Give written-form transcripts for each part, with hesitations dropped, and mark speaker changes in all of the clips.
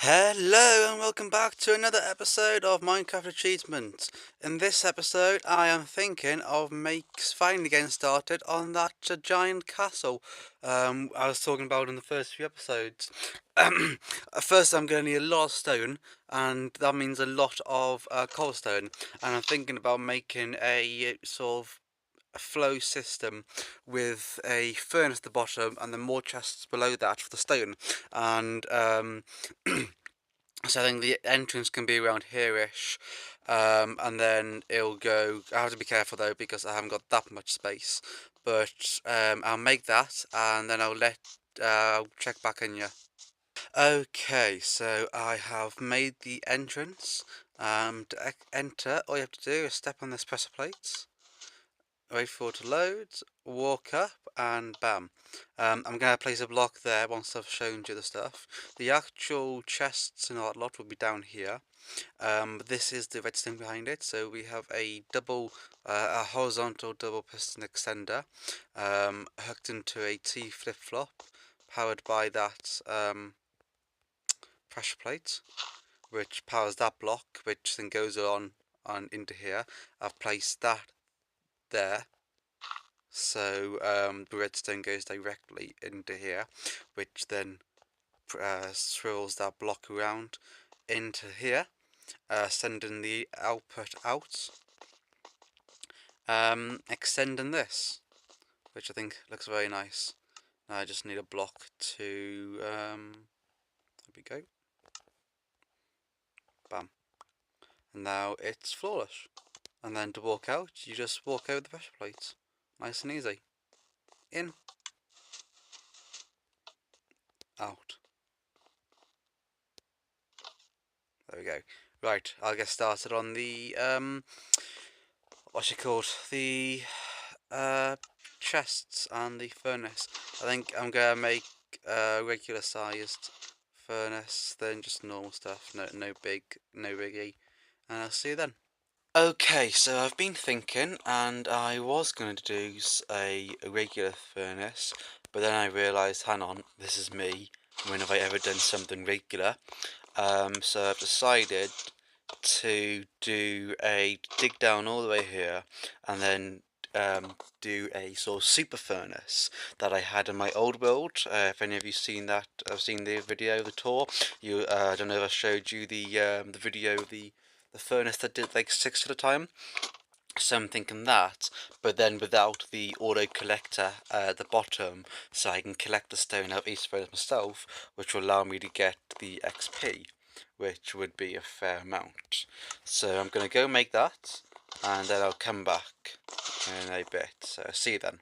Speaker 1: Hello and welcome back to another episode of Minecraft Achievement. In this episode, I am thinking of finally getting started on that giant castle I was talking about in the first few episodes. First, I'm going to need a lot of stone, and that means a lot of cobblestone. And I'm thinking about making a sort of a flow system with a furnace at the bottom and then more chests below that for the stone. And so I think the entrance can be around here-ish, and then it'll go. I have to be careful though because I haven't got that much space. But I'll make that, and then I'll check back in you. Okay, so I have made the entrance. To enter, all you have to do is step on this pressure plate, wait for it to load, walk up, and bam. I'm going to place a block there once I've shown you the stuff. The actual chests and all that lot will be down here. But this is the redstone behind it. So we have a horizontal double piston extender, hooked into a T flip-flop, powered by that pressure plate, which powers that block, which then goes on into here. I've placed that there. So the redstone goes directly into here, which then swirls that block around into here, sending the output out, extending this, which I think looks very nice. Now I just need a block to, there we go, bam, and now it's flawless. And then to walk out, you just walk over the pressure plate, nice and easy, in, out. There we go. Right, I'll get started on the what's it called? The uh, chests and the furnace. I think I'm gonna make a regular sized furnace, then just normal stuff. No biggie. And I'll see you then. Okay, so I've been thinking, and I was going to do a regular furnace, but then I realised, hang on, this is me. When have I ever done something regular? So I've decided to dig down all the way here and then do a sort of super furnace that I had in my old world. If any of you seen that, I've seen the video, the tour. I don't know if I showed you the video of the furnace that did like 6 at a time. So I'm thinking that, but then without the auto collector at the bottom, so I can collect the stone out of each furnace myself, which will allow me to get the XP, which would be a fair amount. So I'm going to go make that, and then I'll come back in a bit. So see you then.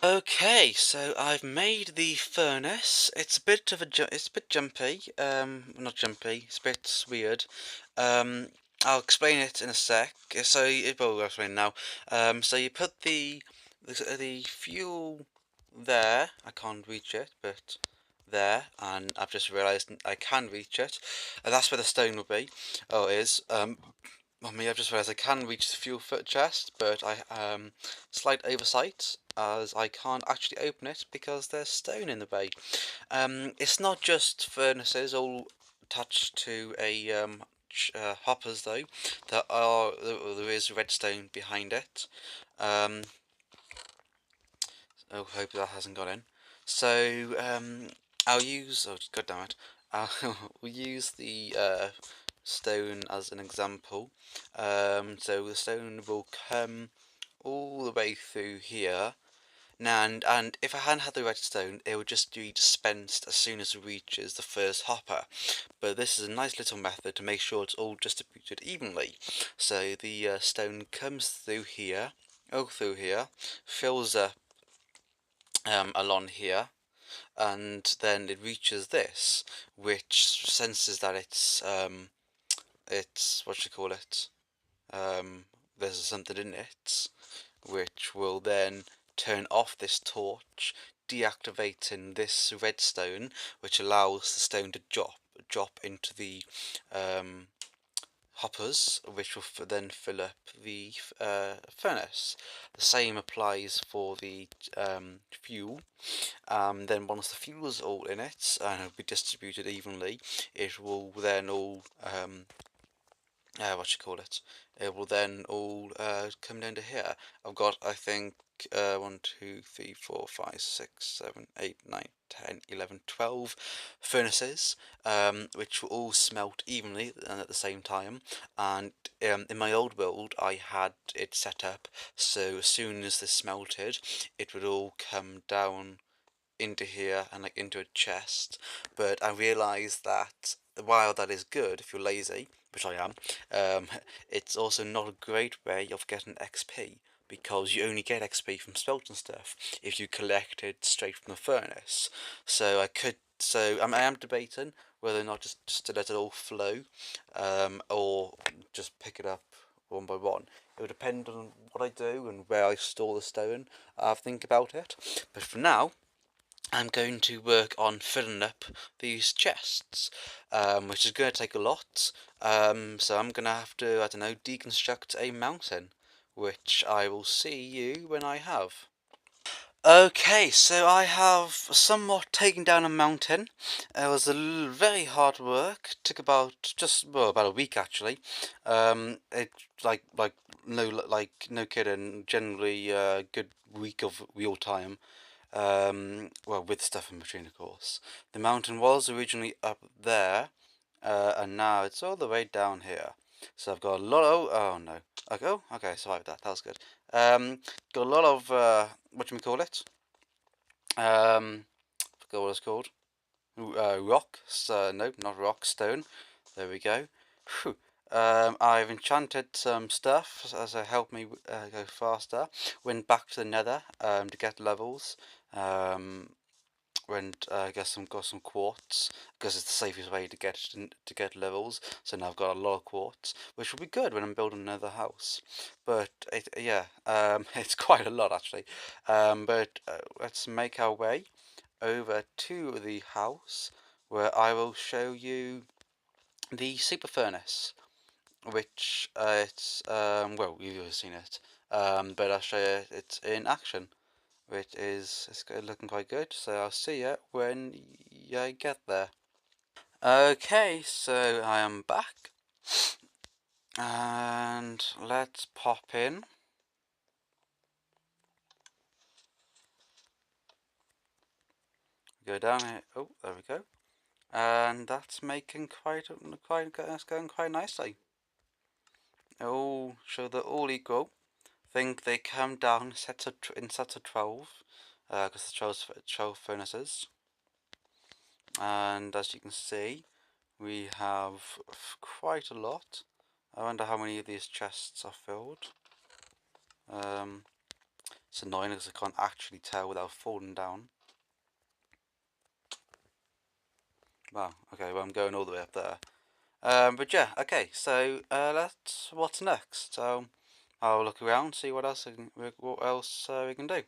Speaker 1: Okay, so I've made the furnace. It's a bit it's a bit jumpy. Not jumpy. It's a bit weird. I'll explain it in a sec. I'll explain now. So you put the fuel there. I can't reach it, but there, and I've just realised I can reach it. And that's where the stone will be. Oh, it is. I've just realised I can reach the fuel foot chest, but I slight oversight as I can't actually open it because there's stone in the way. It's not just furnaces all attached to a hoppers though. There is redstone behind it. Um, oh, hope that hasn't got in. So I'll use. Oh, god damn it! We'll use the stone as an example. So the stone will come all the way through here. Now, and if I hadn't had the redstone, it would just be dispensed as soon as it reaches the first hopper. But this is a nice little method to make sure it's all distributed evenly. So the stone comes through here, fills up along here, and then it reaches this, which senses that it's what you call it. There's something in it, which will then turn off this torch, deactivating this redstone, which allows the stone to drop into the hoppers, which will then fill up the furnace. The same applies for the fuel. Then once the fuel is all in it and it'll be distributed evenly, it will then all what you call it? It will then all come down to here. I've got, I think, 1, 2, 3, 4, 5, 6, 7, 8, 9, 10, 11, 12 furnaces, which will all smelt evenly and at the same time. And in my old build, I had it set up so as soon as this smelted, it would all come down into here and like into a chest. But I realised that while that is good if you're lazy, which I am, it's also not a great way of getting XP, because you only get XP from smelting stuff if you collect it straight from the furnace. So I am debating whether or not just to let it all flow, or just pick it up one by one. It would depend on what I do and where I store the stone. I'll think about it. But for now, I'm going to work on filling up these chests, which is going to take a lot. So I'm going to have to, I don't know, deconstruct a mountain, which I will see you when I have. Okay, so I have somewhat taken down a mountain. It was very hard work. Took about about a week actually. It like no kidding. Generally, good week of real time. Well, with stuff in between, of course. The mountain was originally up there, and now it's all the way down here. So I've got a lot of, oh no. Okay, oh, okay, survived that. That was good. Got a lot of, what do we call it? Forgot what it's called. Rock. So, no, not rock, stone. There we go. Whew. I've enchanted some stuff as to help me go faster. Went back to the nether to get levels. Went got some quartz because it's the safest way to get levels. So now I've got a lot of quartz, which will be good when I'm building another house. But it's quite a lot actually. But let's make our way over to the house where I will show you the super furnace, which it's well, you've already seen it, but I'll show you it in action, which is it's looking quite good. So I'll see you when you get there. Okay, so I am back, and let's pop in. Go down here. Oh, there we go. And that's making that's going quite nicely. Oh, show they're all equal. Think they come down in sets of 12, because the 12 furnaces. And as you can see, we have quite a lot. I wonder how many of these chests are filled. It's annoying because I can't actually tell without falling down. Wow, okay, well I'm going all the way up there. But yeah, okay, so what's next? So I'll look around, see what else we can do.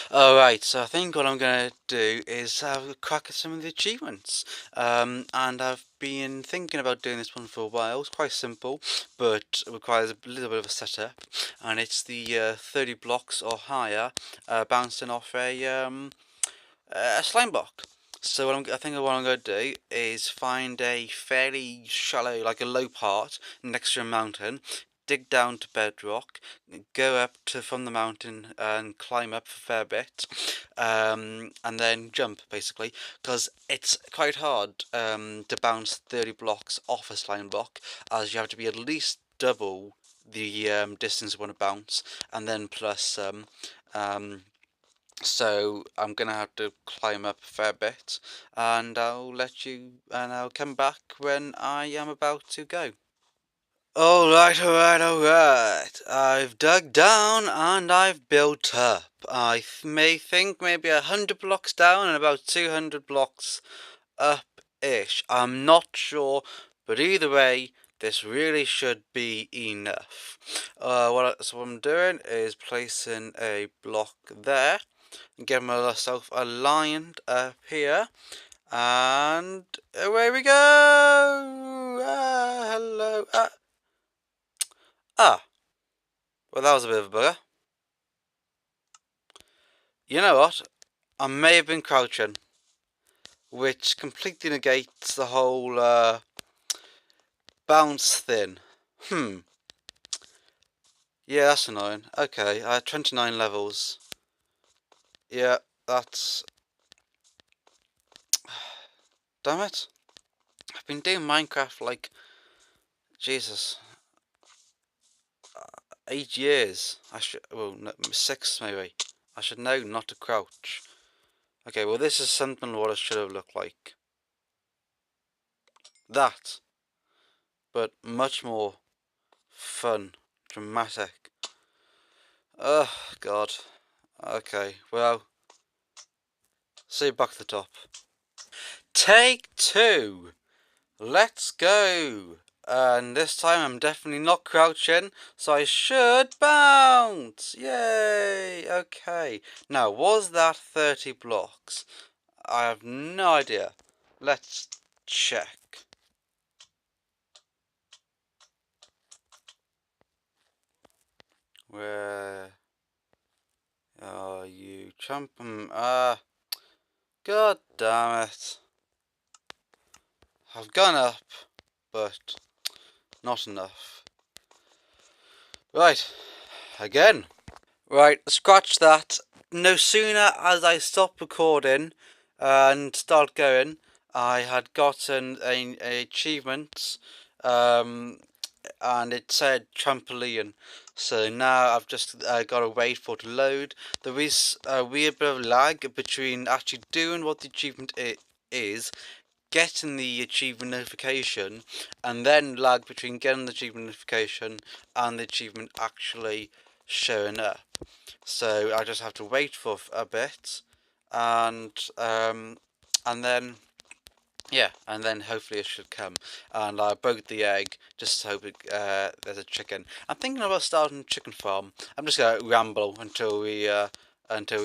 Speaker 1: Alright, so I think what I'm going to do is have a crack at some of the achievements. And I've been thinking about doing this one for a while. It's quite simple, but it requires a little bit of a setup. And it's the 30 blocks or higher bouncing off a slime block. So I think what I'm going to do is find a fairly shallow, like a low part next to a mountain, dig down to bedrock, go up to from the mountain and climb up a fair bit, and then jump basically, because it's quite hard to bounce 30 blocks off a slime block, as you have to be at least double the distance you want to bounce, and then plus so I'm gonna have to climb up a fair bit, and I'll come back when I am about to go. Alright. I've dug down and I've built up. I may think maybe 100 blocks down and about 200 blocks up-ish. I'm not sure, but either way, this really should be enough. So what I'm doing is placing a block there, get myself aligned up here, and away we go. Hello. Well, that was a bit of a bugger. You know what? I may have been crouching, which completely negates the whole bounce thing. Yeah, that's annoying. Okay, I had 29 levels. Yeah, that's... Damn it. I've been doing Minecraft like... Jesus. 8 years. I should... Well, no, 6 maybe. I should know not to crouch. Okay, well this is something what it should have looked like. That. But much more fun. Dramatic. Oh, God. Okay, well... See you back at the top. Take 2! Let's go! And this time I'm definitely not crouching, so I should bounce! Yay! Okay. Now, was that 30 blocks? I have no idea. Let's check. Where are you, champion? God damn it. I've gone up, but not enough. Right, again. Right, scratch that. No sooner as I stopped recording and start going, I had gotten an achievement, and it said trampoline. So now I've just got to wait for it to load. There is a weird bit of lag between actually doing what the achievement is, getting the achievement notification, and then lag between getting the achievement notification and the achievement actually showing up. So I just have to wait for a bit, and then yeah, and then hopefully it should come. And I broke the egg just to hope there's a chicken. I'm thinking about starting a chicken farm. I'm just gonna ramble until we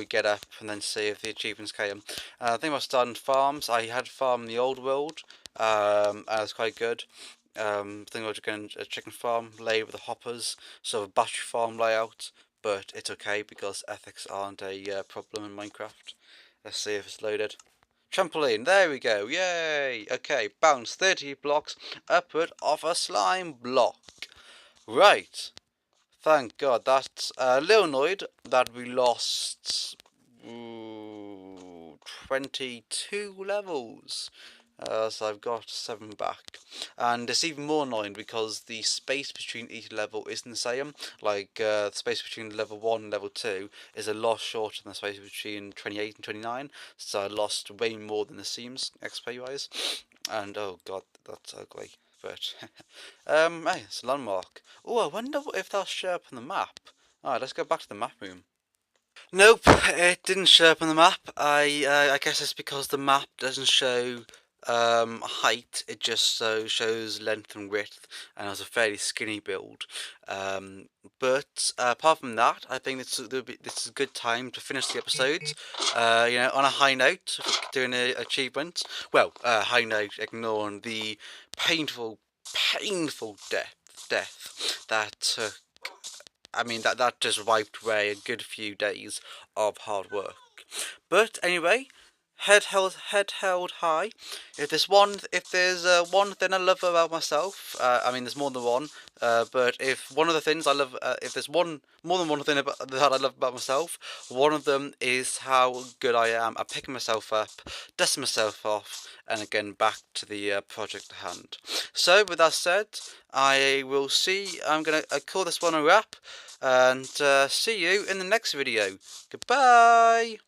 Speaker 1: get up and then see if the achievements came. I think about starting farms. I had a farm in the old world, and it was quite good. Thinking about getting a chicken farm laid with the hoppers, sort of battery farm layout. But it's okay because ethics aren't a problem in Minecraft. Let's see if it's loaded. Trampoline, there we go, yay! Okay, bounce 30 blocks upward of a slime block. Right, thank God. That's a little annoyed that we lost 22 levels. So I've got 7 back. And it's even more annoying because the space between each level isn't the same. Like, the space between level 1 and level 2 is a lot shorter than the space between 28 and 29. So I lost way more than it seems, XP wise. And, oh god, that's ugly. But, hey, it's a landmark. Oh, I wonder if that'll show up on the map. Alright, let's go back to the map room. Nope, it didn't show up on the map. I guess it's because the map doesn't show height, it just shows length and width, and it was a fairly skinny build. But apart from that, I think this is a good time to finish the episode. On a high note, doing an achievement. Well, high note, ignoring the painful death that took. I mean, that just wiped away a good few days of hard work. But anyway, head held high. If there's one thing I love about myself, I mean, there's more than one. But if one of the things I love, if there's more than one thing that I love about myself, one of them is how good I am at picking myself up, dusting myself off, and again back to the project at hand. So with that said, I will see. I'm gonna call this one a wrap, and see you in the next video. Goodbye.